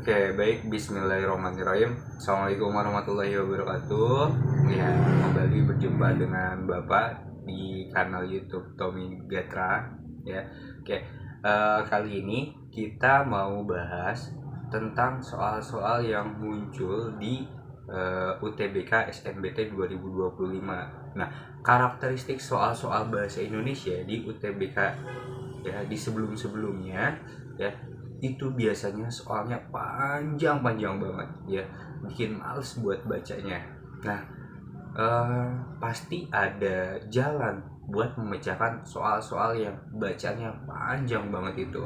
Oke, baik. Bismillahirrahmanirrahim. Assalamualaikum warahmatullahi wabarakatuh. Ya, kembali berjumpa dengan Bapak di kanal YouTube Tommy Gatra. Ya, oke. Kali ini kita mau bahas tentang soal-soal yang muncul di UTBK SNBT 2025. Nah, karakteristik soal-soal bahasa Indonesia di UTBK ya di sebelum-sebelumnya ya itu biasanya soalnya panjang-panjang banget ya, bikin males buat bacanya. Nah, pasti ada jalan buat memecahkan soal-soal yang bacanya panjang banget itu.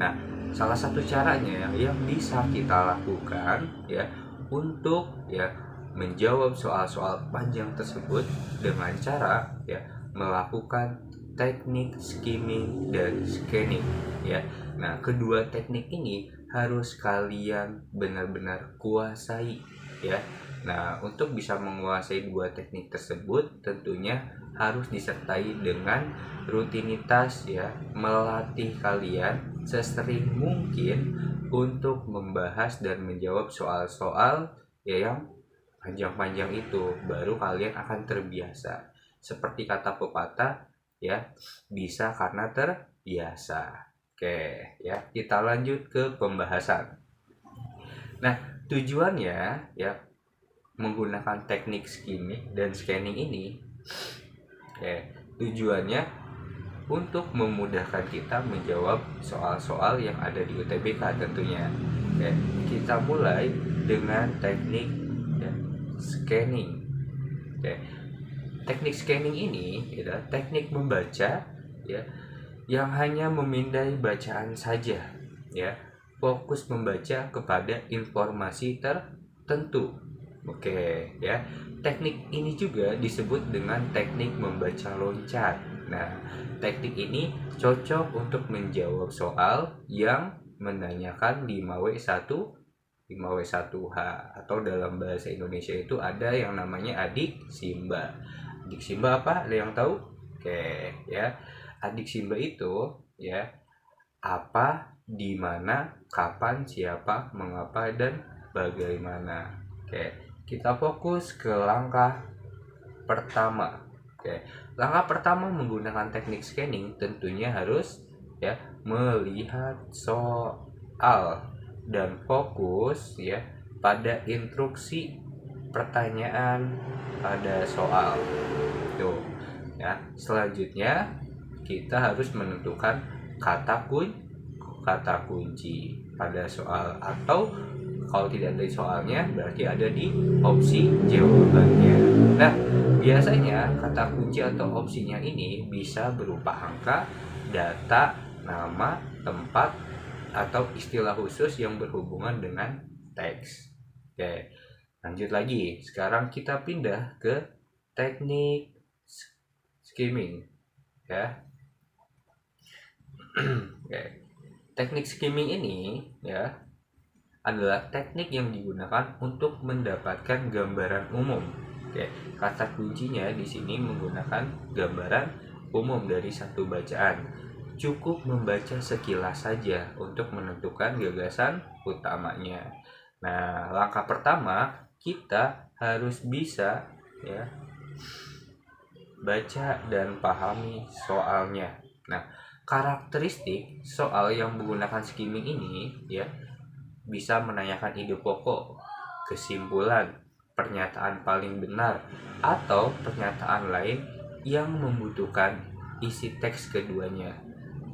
Nah, salah satu caranya yang bisa kita lakukan ya untuk ya menjawab soal-soal panjang tersebut dengan cara ya melakukan teknik skimming dan scanning ya. Nah, kedua teknik ini harus kalian benar-benar kuasai ya. Nah, untuk bisa menguasai dua teknik tersebut tentunya harus disertai dengan rutinitas ya, melatih kalian sesering mungkin untuk membahas dan menjawab soal-soal ya yang panjang-panjang itu, baru kalian akan terbiasa. Seperti kata pepatah ya, bisa karena terbiasa. Oke, ya, kita lanjut ke pembahasan. Nah, tujuannya ya menggunakan teknik skimming dan scanning ini tujuannya untuk memudahkan kita menjawab soal-soal yang ada di UTBK tentunya. Kita mulai dengan teknik ya, scanning. Teknik scanning ini adalah teknik membaca ya yang hanya memindai bacaan saja ya, fokus membaca kepada informasi tertentu. Oke ya, teknik ini juga disebut dengan teknik membaca loncat. Nah, teknik ini cocok untuk menjawab soal yang menanyakan 5W1 5W1H, atau dalam bahasa Indonesia itu ada yang namanya adik Simba. Adik Simba apa? Ada yang tahu? Oke ya, adik Simba itu ya apa, di mana, kapan, siapa, mengapa, dan bagaimana. Oke, kita fokus ke langkah pertama. Langkah pertama menggunakan teknik scanning tentunya harus ya melihat soal dan fokus ya pada instruksi pertanyaan pada soal. Tuh. Ya, selanjutnya kita harus menentukan kata kunci pada soal, atau kalau tidak ada soalnya berarti ada di opsi jawabannya. Nah, biasanya kata kunci atau opsinya ini bisa berupa angka, data, nama, tempat, atau istilah khusus yang berhubungan dengan teks. Oke, lanjut lagi. Sekarang kita pindah ke teknik skimming ya. Teknik skimming ini ya adalah teknik yang digunakan untuk mendapatkan gambaran umum. Kata kuncinya di sini menggunakan gambaran umum dari satu bacaan. Cukup membaca sekilas saja untuk menentukan gagasan utamanya. Nah, langkah pertama kita harus bisa ya baca dan pahami soalnya. Nah, karakteristik soal yang menggunakan skimming ini ya bisa menanyakan ide pokok, kesimpulan, pernyataan paling benar, atau pernyataan lain yang membutuhkan isi teks keduanya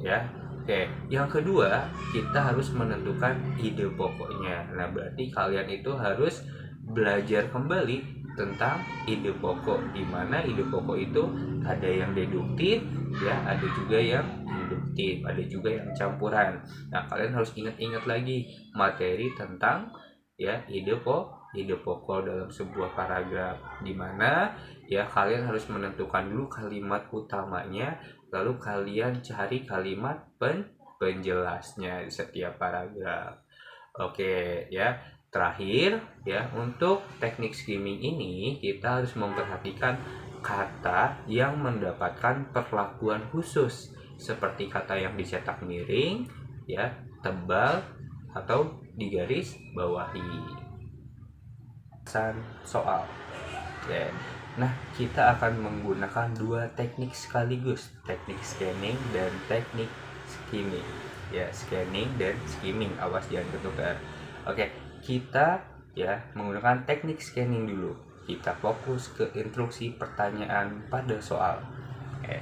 ya. Oke, yang kedua kita harus menentukan ide pokoknya. Nah, berarti kalian itu harus belajar kembali tentang ide pokok, di mana ide pokok itu ada yang deduktif ya, ada juga yang induktif, ada juga yang campuran. Nah, kalian harus ingat-ingat lagi materi tentang ya ide pokok dalam sebuah paragraf, di mana ya kalian harus menentukan dulu kalimat utamanya, lalu kalian cari kalimat penjelasnya di setiap paragraf. Oke ya. Terakhir ya, untuk teknik skimming ini kita harus memperhatikan kata yang mendapatkan perlakuan khusus, seperti kata yang dicetak miring ya, tebal, atau digaris bawahi soal. Oke. Nah, kita akan menggunakan dua teknik sekaligus, teknik scanning dan teknik skimming. Ya, scanning dan skimming, awas jangan ketukar. Oke, kita ya menggunakan teknik scanning dulu. Kita fokus ke instruksi pertanyaan pada soal. Oke.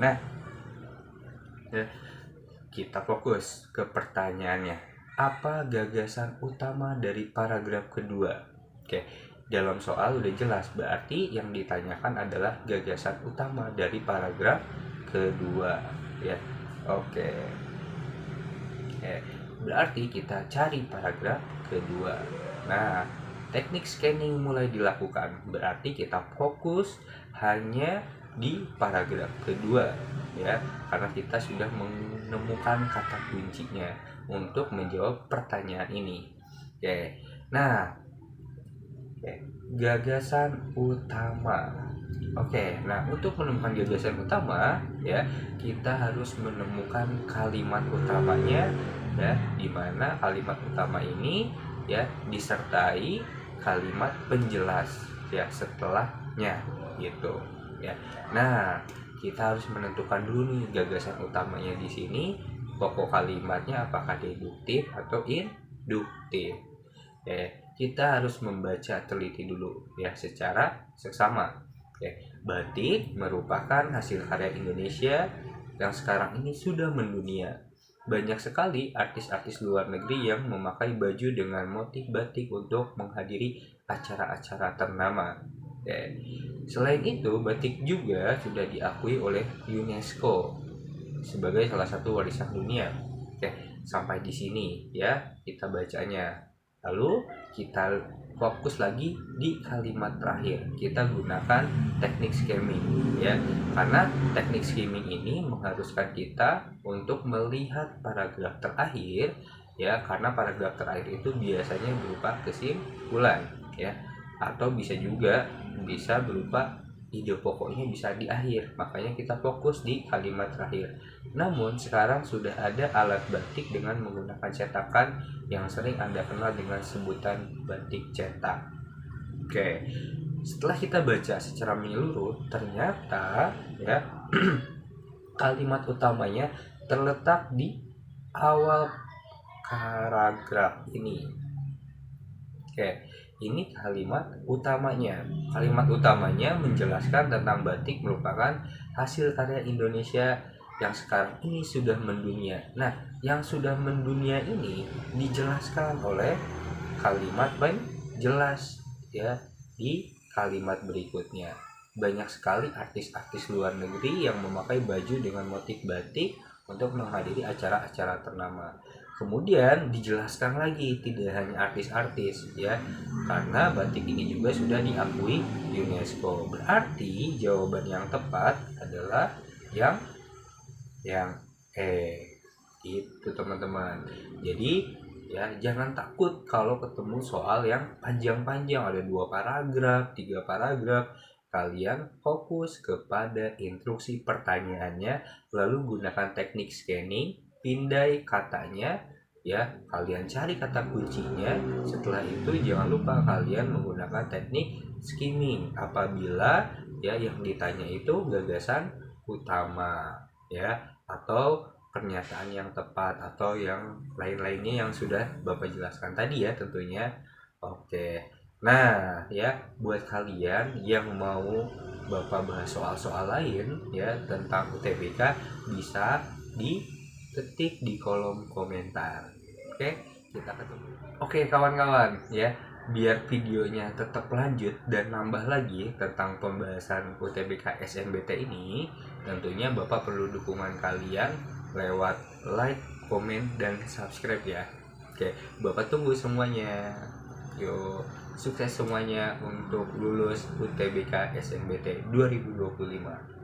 Nah, ya, kita fokus ke pertanyaannya. Apa gagasan utama dari paragraf kedua? Oke, dalam soal udah jelas, berarti yang ditanyakan adalah gagasan utama dari paragraf kedua, ya. Oke. Berarti kita cari paragraf kedua. Nah, teknik scanning mulai dilakukan, berarti kita fokus hanya di paragraf kedua, ya, karena kita sudah menemukan kata kuncinya untuk menjawab pertanyaan ini. Oke. Nah, gagasan utama. Oke, nah untuk menemukan gagasan utama, ya, kita harus menemukan kalimat utamanya, ya, di mana kalimat utama ini ya disertai kalimat penjelas ya setelahnya gitu, ya. Nah, kita harus menentukan dulu nih gagasan utamanya di sini, pokok kalimatnya apakah deduktif atau induktif. Kita harus membaca teliti dulu ya secara seksama. Batik merupakan hasil karya Indonesia yang sekarang ini sudah mendunia. Banyak sekali artis-artis luar negeri yang memakai baju dengan motif batik untuk menghadiri acara-acara ternama. Selain itu, batik juga sudah diakui oleh UNESCO sebagai salah satu warisan dunia. Sampai di sini ya kita bacanya. Lalu kita fokus lagi di kalimat terakhir. Kita gunakan teknik skimming ya. Karena teknik skimming ini mengharuskan kita untuk melihat paragraf terakhir ya, karena paragraf terakhir itu biasanya berupa kesimpulan ya, atau bisa juga bisa berupa ide pokoknya bisa di akhir. Makanya kita fokus di kalimat terakhir. Namun sekarang sudah ada alat batik dengan menggunakan cetakan yang sering Anda kenal dengan sebutan batik cetak. Oke. Setelah kita baca secara menyeluruh, ternyata ya kalimat utamanya terletak di awal paragraf ini. Oke, ini kalimat utamanya. Kalimat utamanya menjelaskan tentang batik merupakan hasil karya Indonesia yang sekarang ini sudah mendunia. Nah, yang sudah mendunia ini dijelaskan oleh kalimat penjelas ya di kalimat berikutnya. Banyak sekali artis-artis luar negeri yang memakai baju dengan motif batik untuk menghadiri acara-acara ternama. Kemudian dijelaskan lagi, tidak hanya artis-artis ya, karena batik ini juga sudah diakui UNESCO. Berarti jawaban yang tepat adalah yang itu teman-teman. Jadi ya jangan takut kalau ketemu soal yang panjang-panjang, ada 2 paragraf, 3 paragraf. Kalian fokus kepada instruksi pertanyaannya, lalu gunakan teknik scanning, pindai katanya ya, kalian cari kata kuncinya. Setelah itu jangan lupa kalian menggunakan teknik skimming apabila ya yang ditanya itu gagasan utama ya, atau pernyataan yang tepat, atau yang lain-lainnya yang sudah Bapak jelaskan tadi ya tentunya. Oke. Nah, ya buat kalian yang mau Bapak bahas soal-soal lain ya tentang UTBK, bisa diketik di kolom komentar. Oke, kita ketemu. Oke kawan-kawan ya, biar videonya tetap lanjut dan nambah lagi tentang pembahasan UTBK SNBT ini, tentunya Bapak perlu dukungan kalian lewat like, komen, dan subscribe ya. Oke, Bapak tunggu semuanya. Yuk, sukses semuanya untuk lulus UTBK SNBT 2025.